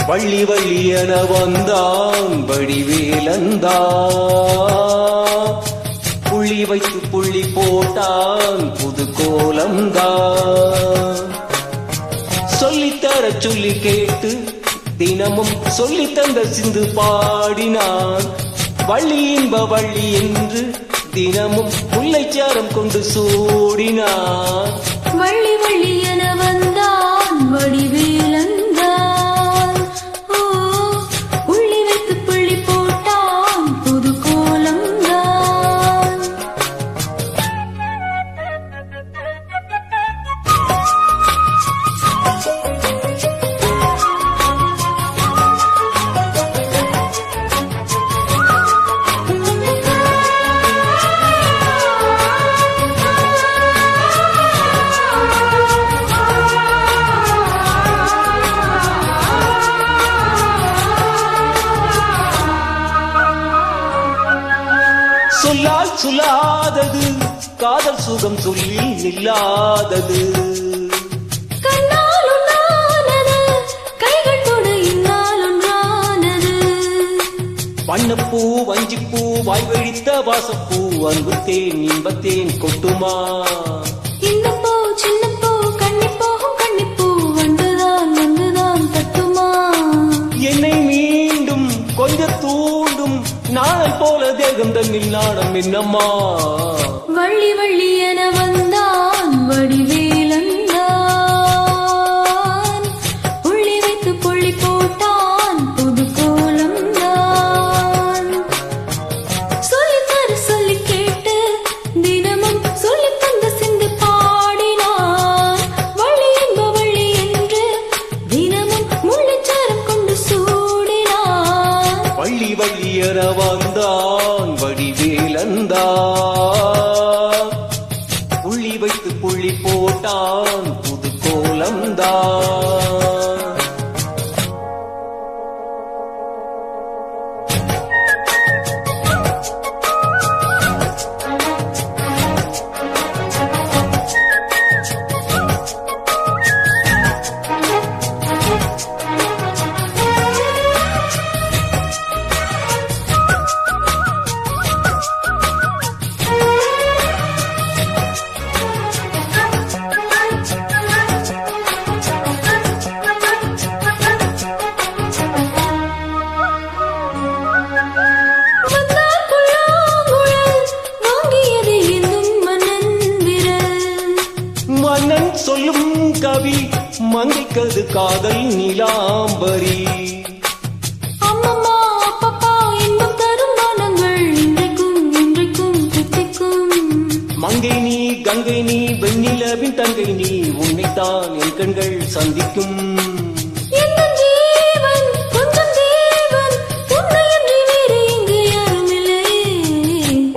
வள்ளி வள்ளியன வந்தான் வடிவேலந்தா, புள்ளி வைத்து புள்ளி போட்டான் புது கோலம்தா. சொல்லித்தர சொல்லி கேட்டு தினமும் சொல்லி தந்த சிந்து பாடினான். வள்ளி இன்ப வள்ளி என்று தினமும் முல்லைச்சாரம் கொண்டு சூடினான். வள்ளி வள்ளியன வந்தான் வடிவேலந்தா, சொல்லால் சொல்லாதது காதல் சுகம் சொல்லி இல்லாதது. கண்ணால் உண்ணானது கைகள் தொடு இன்னால் ஒன்றானது. வண்ணப்பூ வஞ்சிப்பூ வாய் வழித்த வாசப்பூ அன்புத்தேன் இன்பத்தேன் கொட்டுமா. இந்தப்பூ சின்னப்பூ கண்ணிப்போகும் கண்ணிப்பூ வந்துதான் வந்துதான் தட்டுமா. என்னை மீண்டும் கொஞ்சம் தூண்டும் நாளல் போல தேகம் தன்னில் நாணம் என்னம்மா. வள்ளி வள்ளி என வந்தான் வடிவேலந்தான், புள்ளி வைத்து புள்ளி போட்டான் புது கோலம்தான். சொல்லித்தர சொல்லி கேட்டு தினமும் சொல்லி தந்த சிந்து பாடினான். வள்ளி என்ப வள்ளி என்று தினமும் முள்ளைச்சாரம் கொண்டு சூடினான். வள்ளி வள்ளி என வந்தான் வடிவேலந்தா, புள்ளி வைத்து புள்ளி போட்டான் புது கோலம்தா. மன்னன் சொல்லும் கவி மங்கைக்கது காதல் நிலாம்பரி. அம்மம்மா அப்பப்பா இன்பம் தரும் மனங்கள் இன்றைக்கும் இன்றைக்கும் தித்திக்கும். மங்கை நீ கங்கை நீ வெண்ணிலவின் தங்கை நீ, உன்னைத்தான் என் கண்கள் சந்திக்கும்.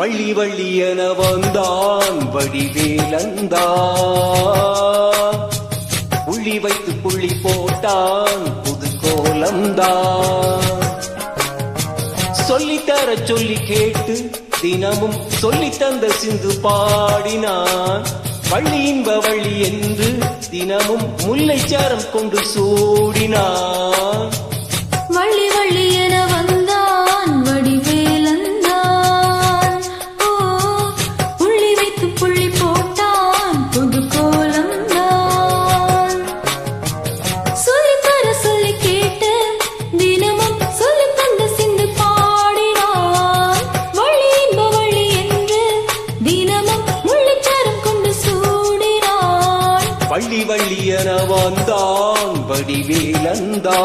வள்ளி வள்ளி என வந்தான் வடிவேலந்தா, புள்ளி வைத்து புள்ளி போட்டான் புது கோலம்தா. சொல்லித்தர சொல்லி கேட்டு தினமும் சொல்லி தந்த சிந்து பாடினான். வள்ளி இன்ப வள்ளி என்று தினமும் முல்லைச்சாரம் கொண்டு சூடினான். வள்ளி வள்ளி என வந்தான் வடிவேலந்தான், புள்ளி வைத்து புள்ளி போட்டான் புது கோலம்தான். சொல்லித்தர சொல்லி கேட்டு தினமும் சொல்லி தந்த சிந்து பாடினான். வள்ளி இன்ப வள்ளி என்று தினமும் முள்ளைச்சாரம் கொண்டு சூடினான். வள்ளி வள்ளி என வந்தான் வடிவேலந்தா.